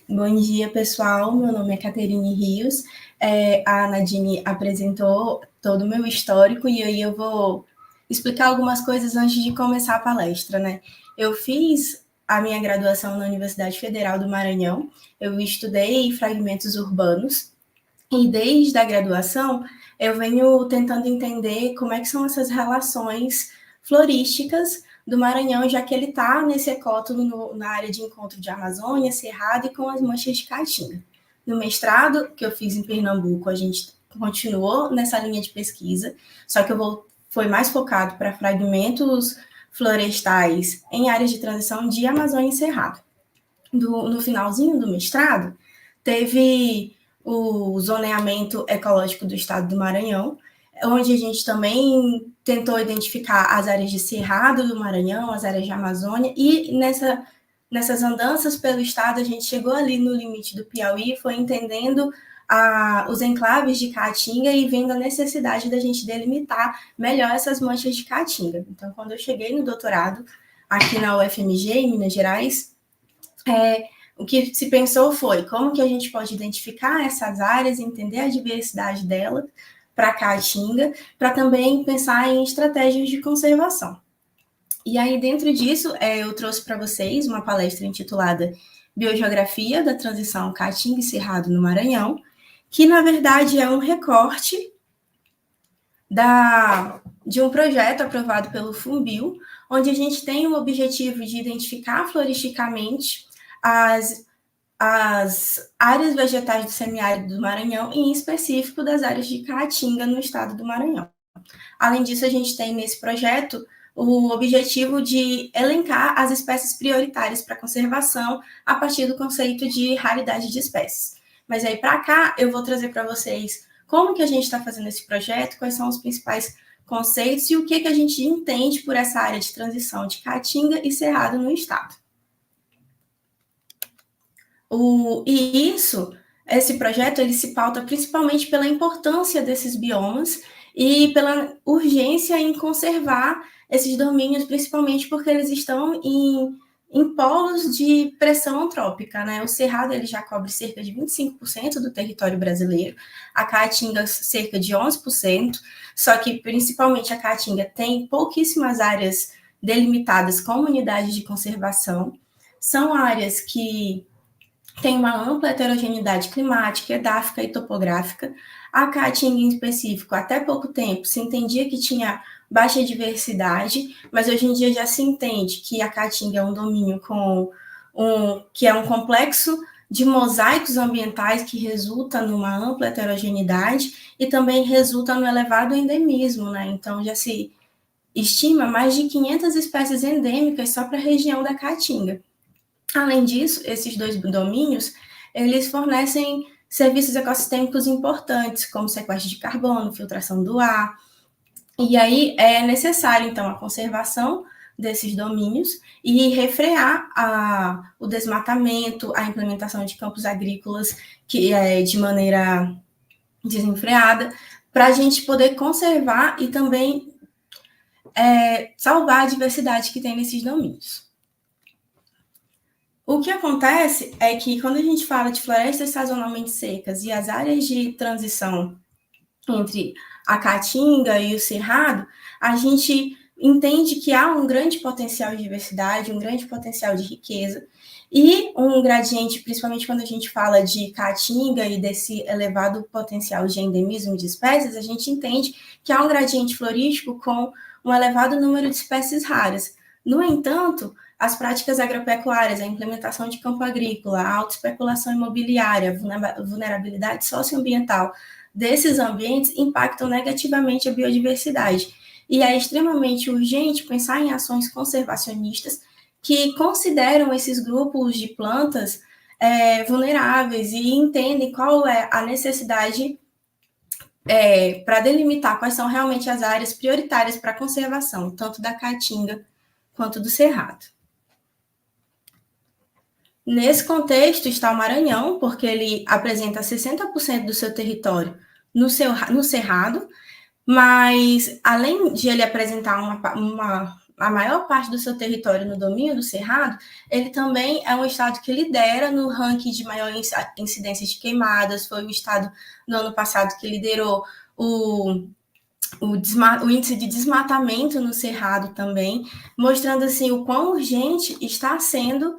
Bom dia, pessoal. Meu nome é Caterine Rios. A Nadine apresentou todo o meu histórico e aí eu vou explicar algumas coisas antes de começar a palestra, né? Eu fiz a minha graduação na Universidade Federal do Maranhão. Eu estudei fragmentos urbanos e desde a graduação eu venho tentando entender como é que são essas relações florísticas do Maranhão, já que ele está nesse ecótono na área de encontro de Amazônia, Cerrado e com as manchas de Caatinga. No mestrado que eu fiz em Pernambuco, a gente continuou nessa linha de pesquisa, só que foi mais focado para fragmentos florestais em áreas de transição de Amazônia e Cerrado. No finalzinho do mestrado, teve o zoneamento ecológico do estado do Maranhão, onde a gente também tentou identificar as áreas de Cerrado do Maranhão, as áreas de Amazônia, e nessas andanças pelo estado, a gente chegou ali no limite do Piauí e foi entendendo os enclaves de Caatinga e vendo a necessidade da gente delimitar melhor essas manchas de Caatinga. Então, quando eu cheguei no doutorado aqui na UFMG, em Minas Gerais, o que se pensou foi como que a gente pode identificar essas áreas, entender a diversidade delas para Caatinga, para também pensar em estratégias de conservação. E aí, dentro disso, eu trouxe para vocês uma palestra intitulada Biogeografia da Transição Caatinga e Cerrado no Maranhão, que, na verdade, é um recorte de um projeto aprovado pelo FUNBio, onde a gente tem o objetivo de identificar floristicamente as áreas vegetais do semiárido do Maranhão, e em específico das áreas de Caatinga, no estado do Maranhão. Além disso, a gente tem nesse projeto o objetivo de elencar as espécies prioritárias para conservação a partir do conceito de raridade de espécies. Mas aí, para cá, eu vou trazer para vocês como que a gente está fazendo esse projeto, quais são os principais conceitos e o que a gente entende por essa área de transição de Caatinga e Cerrado no estado. Esse projeto ele se pauta principalmente pela importância desses biomas e pela urgência em conservar esses domínios, principalmente porque eles estão em polos de pressão antrópica, né? O Cerrado ele já cobre cerca de 25% do território brasileiro, a Caatinga cerca de 11%, só que principalmente a Caatinga tem pouquíssimas áreas delimitadas como unidades de conservação, são áreas que tem uma ampla heterogeneidade climática, edáfica e topográfica. A Caatinga, em específico, até pouco tempo, se entendia que tinha baixa diversidade, mas hoje em dia já se entende que a Caatinga é um domínio que é um complexo de mosaicos ambientais que resulta numa ampla heterogeneidade e também resulta no elevado endemismo, né? Então, já se estima mais de 500 espécies endêmicas só para a região da Caatinga. Além disso, esses dois domínios, eles fornecem serviços ecossistêmicos importantes, como sequestro de carbono, filtração do ar. E aí é necessário, então, a conservação desses domínios e refrear o desmatamento, a implementação de campos agrícolas de maneira desenfreada, para a gente poder conservar e também salvar a diversidade que tem nesses domínios. O que acontece é que quando a gente fala de florestas sazonalmente secas e as áreas de transição entre a Caatinga e o Cerrado, a gente entende que há um grande potencial de diversidade, um grande potencial de riqueza e um gradiente, principalmente quando a gente fala de Caatinga e desse elevado potencial de endemismo de espécies, a gente entende que há um gradiente florístico com um elevado número de espécies raras. No entanto, as práticas agropecuárias, a implementação de campo agrícola, a autoespeculação imobiliária, a vulnerabilidade socioambiental desses ambientes impactam negativamente a biodiversidade. E é extremamente urgente pensar em ações conservacionistas que consideram esses grupos de plantas vulneráveis e entendem qual é a necessidade para delimitar quais são realmente as áreas prioritárias para a conservação, tanto da Caatinga quanto do Cerrado. Nesse contexto está o Maranhão, porque ele apresenta 60% do seu território no Cerrado, mas além de ele apresentar a maior parte do seu território no domínio do Cerrado, ele também é um estado que lidera no ranking de maior incidência de queimadas, foi o estado no ano passado que liderou o índice de desmatamento no Cerrado também, mostrando assim o quão urgente está sendo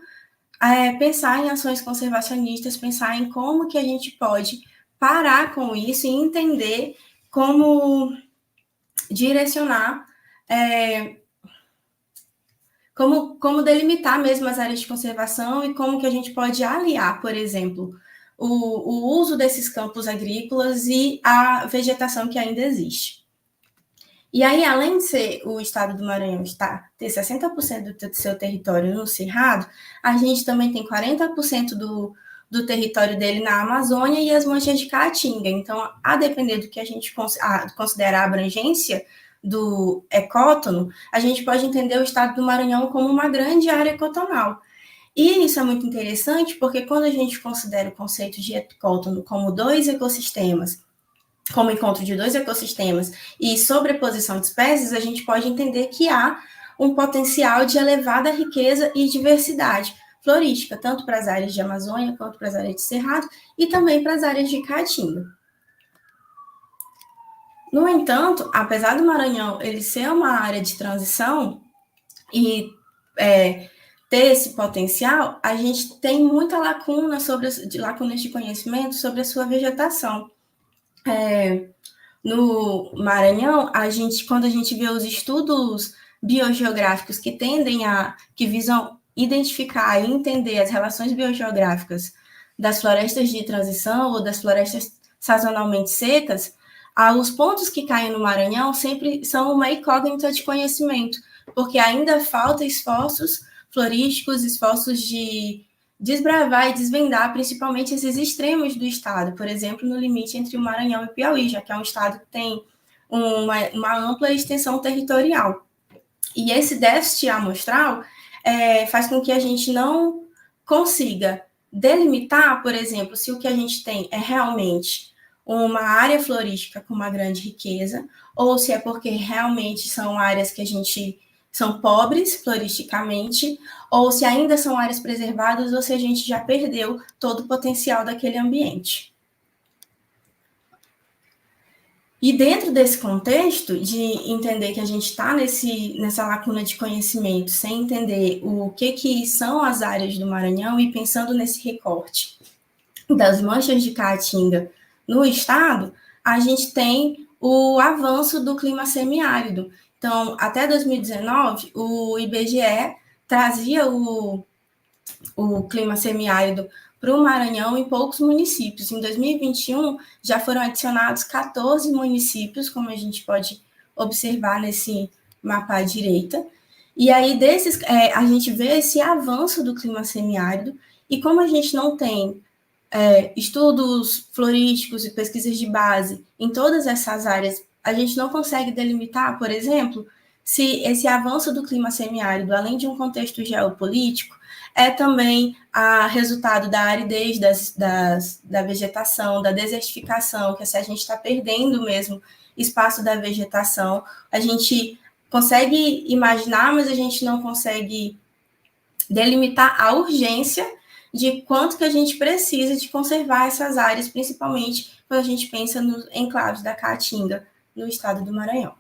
pensar em ações conservacionistas, pensar em como que a gente pode parar com isso e entender como direcionar, como delimitar mesmo as áreas de conservação e como que a gente pode aliar, por exemplo, o uso desses campos agrícolas e a vegetação que ainda existe. E aí, além de ser o estado do Maranhão ter 60% do seu território no Cerrado, a gente também tem 40% do território dele na Amazônia e as manchas de Caatinga. Então, a depender do que a gente considera a abrangência do ecótono, a gente pode entender o estado do Maranhão como uma grande área ecotonal. E isso é muito interessante porque quando a gente considera o conceito de ecótono como dois ecossistemas, como encontro de dois ecossistemas e sobreposição de espécies, a gente pode entender que há um potencial de elevada riqueza e diversidade florística, tanto para as áreas de Amazônia quanto para as áreas de Cerrado e também para as áreas de Caatinga. No entanto, apesar do Maranhão ele ser uma área de transição e ter esse potencial, a gente tem muita lacuna lacunas de conhecimento sobre a sua vegetação. No Maranhão, quando a gente vê os estudos biogeográficos que visam identificar e entender as relações biogeográficas das florestas de transição ou das florestas sazonalmente secas, os pontos que caem no Maranhão sempre são uma incógnita de conhecimento, porque ainda falta esforços florísticos, esforços de desbravar e desvendar principalmente esses extremos do estado, por exemplo, no limite entre o Maranhão e Piauí, já que é um estado que tem uma ampla extensão territorial. E esse déficit amostral faz com que a gente não consiga delimitar, por exemplo, se o que a gente tem é realmente uma área florística com uma grande riqueza, ou se é porque realmente são áreas que são pobres floristicamente, ou se ainda são áreas preservadas, ou se a gente já perdeu todo o potencial daquele ambiente. E dentro desse contexto de entender que a gente está nessa lacuna de conhecimento, sem entender o que são as áreas do Maranhão e pensando nesse recorte das manchas de Caatinga no estado, a gente tem o avanço do clima semiárido. Então, até 2019, o IBGE trazia o clima semiárido para o Maranhão em poucos municípios. Em 2021, já foram adicionados 14 municípios, como a gente pode observar nesse mapa à direita. E aí, a gente vê esse avanço do clima semiárido, e como a gente não tem estudos florísticos e pesquisas de base em todas essas áreas, a gente não consegue delimitar, por exemplo, se esse avanço do clima semiárido, além de um contexto geopolítico, é também resultado da aridez da vegetação, da desertificação, que se a gente está perdendo mesmo espaço da vegetação, a gente consegue imaginar, mas a gente não consegue delimitar a urgência de quanto que a gente precisa de conservar essas áreas, principalmente quando a gente pensa nos enclaves da Caatinga, no estado do Maranhão.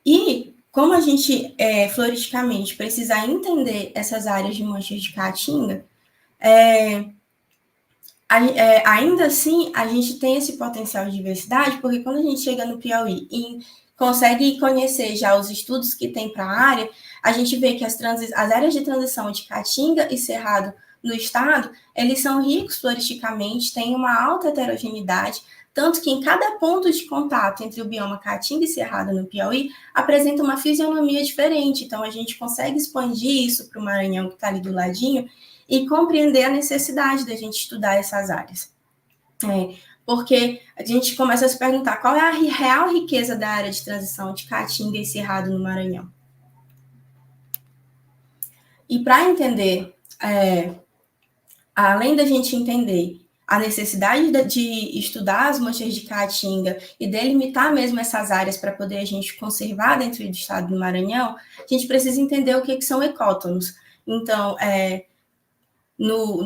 E como a gente, floristicamente, precisa entender essas áreas de manchas de Caatinga, ainda assim, a gente tem esse potencial de diversidade, porque quando a gente chega no Piauí e consegue conhecer já os estudos que tem para a área, a gente vê que as áreas de transição de Caatinga e Cerrado no estado, eles são ricos floristicamente, têm uma alta heterogeneidade, tanto que em cada ponto de contato entre o bioma Caatinga e Cerrado no Piauí, apresenta uma fisionomia diferente. Então, a gente consegue expandir isso para o Maranhão, que está ali do ladinho, e compreender a necessidade da gente estudar essas áreas. Porque a gente começa a se perguntar qual é a real riqueza da área de transição de Caatinga e Cerrado no Maranhão. E para entender, além da gente entender a necessidade de estudar as manchas de caatinga e delimitar mesmo essas áreas para poder a gente conservar dentro do estado do Maranhão, a gente precisa entender o que são ecótonos. Então,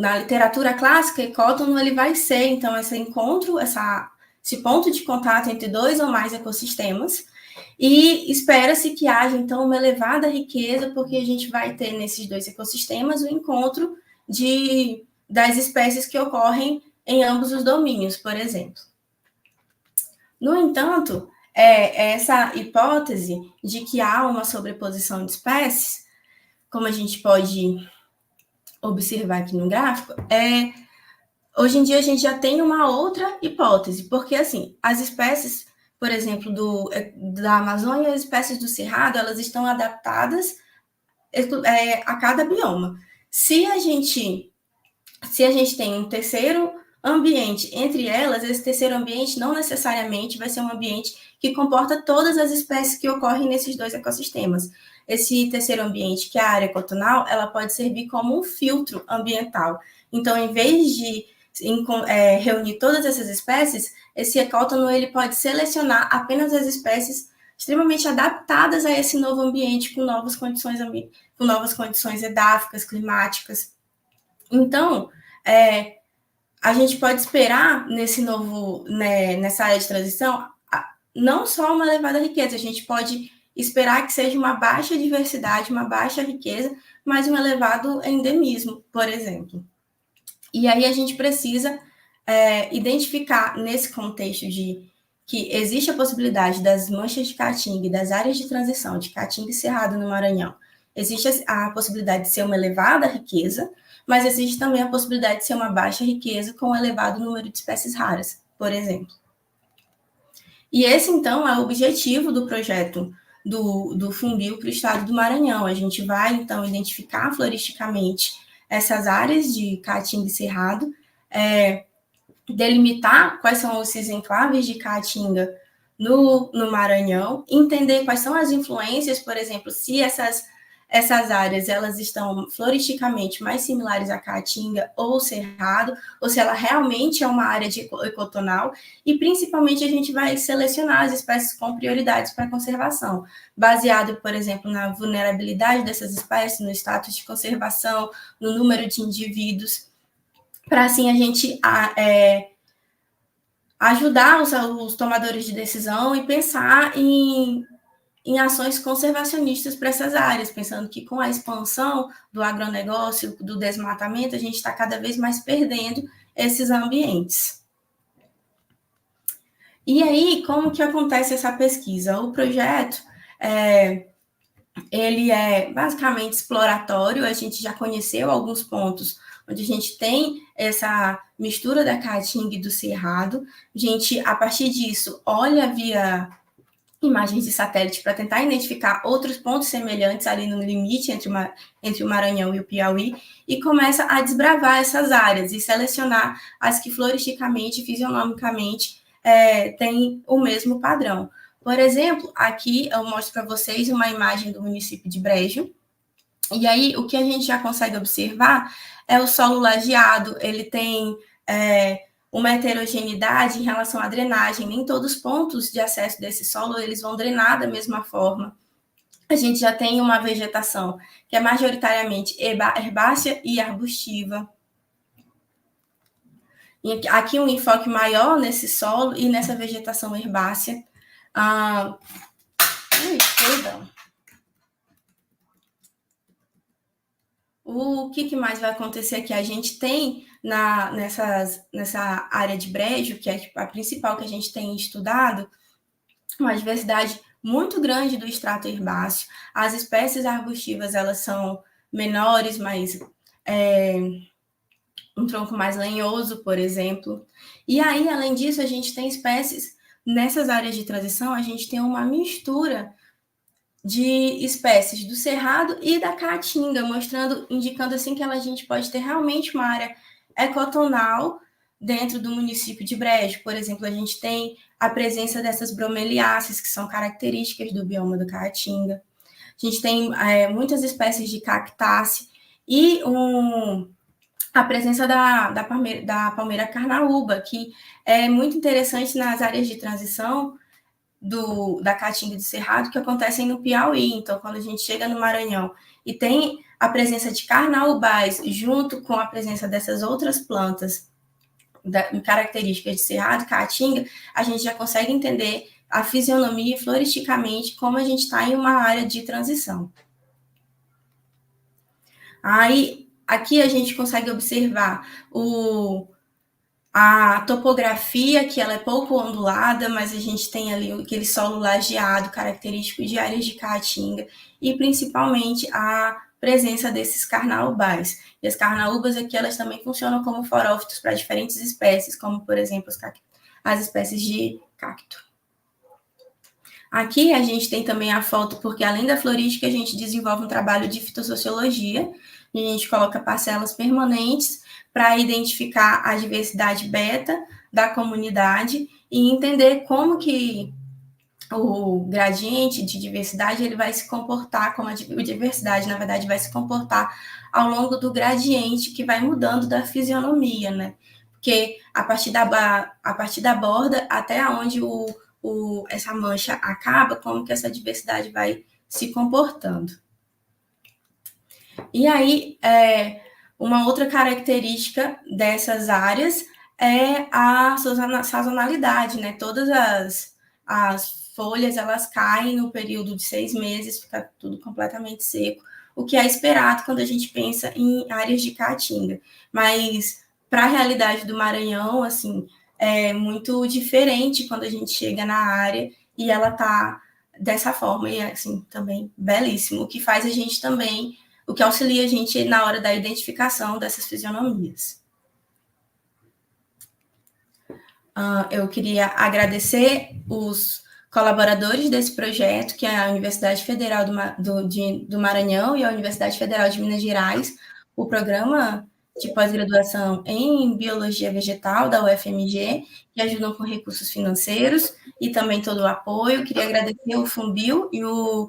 na literatura clássica, ecótono ele vai ser, então, esse encontro, esse ponto de contato entre dois ou mais ecossistemas, e espera-se que haja, então, uma elevada riqueza, porque a gente vai ter nesses dois ecossistemas o encontro das espécies que ocorrem em ambos os domínios, por exemplo. No entanto, essa hipótese de que há uma sobreposição de espécies, como a gente pode observar aqui no gráfico, hoje em dia a gente já tem uma outra hipótese, porque assim, as espécies, por exemplo, da Amazônia e as espécies do Cerrado, elas estão adaptadas a cada bioma. Se a gente tem um terceiro ambiente entre elas, esse terceiro ambiente não necessariamente vai ser um ambiente que comporta todas as espécies que ocorrem nesses dois ecossistemas. Esse terceiro ambiente, que é a área ecotonal, ela pode servir como um filtro ambiental. Então, em vez de reunir todas essas espécies, esse ecótono ele pode selecionar apenas as espécies extremamente adaptadas a esse novo ambiente, com novas condições edáficas, climáticas. Então, a gente pode esperar nessa área de transição não só uma elevada riqueza, a gente pode esperar que seja uma baixa diversidade, uma baixa riqueza, mas um elevado endemismo, por exemplo. E aí a gente precisa identificar nesse contexto de que existe a possibilidade das manchas de caatinga e das áreas de transição de caatinga e cerrado no Maranhão. Existe a possibilidade de ser uma elevada riqueza, mas existe também a possibilidade de ser uma baixa riqueza com um elevado número de espécies raras, por exemplo. E esse, então, é o objetivo do projeto do Funbil para o estado do Maranhão. A gente vai, então, identificar floristicamente essas áreas de caatinga e cerrado, delimitar quais são esses enclaves de caatinga no Maranhão, entender quais são as influências, por exemplo, se essas áreas elas estão floristicamente mais similares à caatinga ou cerrado, ou se ela realmente é uma área de ecotonal, e principalmente a gente vai selecionar as espécies com prioridades para conservação, baseado, por exemplo, na vulnerabilidade dessas espécies, no status de conservação, no número de indivíduos, para assim a gente ajudar os tomadores de decisão e pensar em ações conservacionistas para essas áreas, pensando que com a expansão do agronegócio, do desmatamento, a gente está cada vez mais perdendo esses ambientes. E aí, como que acontece essa pesquisa? O projeto, ele é basicamente exploratório, a gente já conheceu alguns pontos onde a gente tem essa mistura da caatinga e do cerrado, a gente, a partir disso, olha via imagens de satélite para tentar identificar outros pontos semelhantes ali no limite entre o Maranhão e o Piauí e começa a desbravar essas áreas e selecionar as que floristicamente e fisionomicamente têm o mesmo padrão. Por exemplo, aqui eu mostro para vocês uma imagem do município de Brejo, e aí o que a gente já consegue observar é o solo lajeado, ele tem uma heterogeneidade em relação à drenagem. Nem todos os pontos de acesso desse solo eles vão drenar da mesma forma. A gente já tem uma vegetação que é majoritariamente herbácea e arbustiva. E aqui um enfoque maior nesse solo e nessa vegetação herbácea. Perdão. O que mais vai acontecer aqui? A gente tem nessa área de brejo, que é a principal que a gente tem estudado, uma diversidade muito grande do extrato herbáceo. As espécies arbustivas, elas são menores, mas um tronco mais lenhoso, por exemplo. E aí, além disso, a gente tem espécies, nessas áreas de transição, a gente tem uma mistura de espécies do cerrado e da caatinga, indicando assim que a gente pode ter realmente uma área ecotonal dentro do município de Brejo. Por exemplo, a gente tem a presença dessas bromeliáceas, que são características do bioma do caatinga. A gente tem muitas espécies de cactácea e a presença da palmeira carnaúba, que é muito interessante nas áreas de transição da Caatinga e do Cerrado, que acontecem no Piauí. Então, quando a gente chega no Maranhão e tem a presença de carnaubais junto com a presença dessas outras plantas características de Cerrado, Caatinga, a gente já consegue entender a fisionomia e floristicamente como a gente está em uma área de transição. Aí, aqui a gente consegue observar a topografia, que ela é pouco ondulada, mas a gente tem ali aquele solo lajeado, característico de áreas de Caatinga, e principalmente a presença desses carnaubais. E as carnaúbas aqui, elas também funcionam como forófitos para diferentes espécies, como, por exemplo, as espécies de cacto. Aqui a gente tem também a foto, porque além da florística, a gente desenvolve um trabalho de fitossociologia, e a gente coloca parcelas permanentes para identificar a diversidade beta da comunidade e entender como que o gradiente de diversidade ele vai se comportar, como a diversidade, na verdade, vai se comportar ao longo do gradiente que vai mudando da fisionomia, né? Porque a partir da borda até onde essa mancha acaba, como que essa diversidade vai se comportando. E aí, uma outra característica dessas áreas é a sazonalidade, né? Todas as folhas, elas caem no período de 6 meses, fica tudo completamente seco, o que é esperado quando a gente pensa em áreas de caatinga. Mas, para a realidade do Maranhão, assim, é muito diferente quando a gente chega na área e ela está dessa forma, e assim, também belíssimo, o que faz a gente também o que auxilia a gente na hora da identificação dessas fisionomias. Eu queria agradecer os colaboradores desse projeto, que é a Universidade Federal do Maranhão e a Universidade Federal de Minas Gerais, o programa de pós-graduação em Biologia Vegetal da UFMG, que ajudam com recursos financeiros e também todo o apoio. Queria agradecer o Funbil e o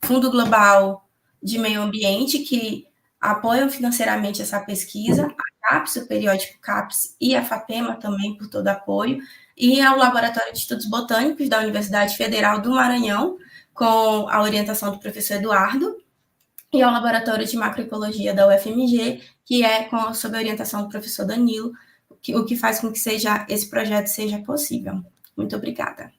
Fundo Global de Meio Ambiente, que apoiam financeiramente essa pesquisa, a CAPES, o periódico CAPES, e a FAPEMA também por todo apoio, e ao Laboratório de Estudos Botânicos da Universidade Federal do Maranhão, com a orientação do professor Eduardo, e ao Laboratório de Macroecologia da UFMG, que é sob a orientação do professor Danilo, o que faz com que esse projeto seja possível. Muito obrigada.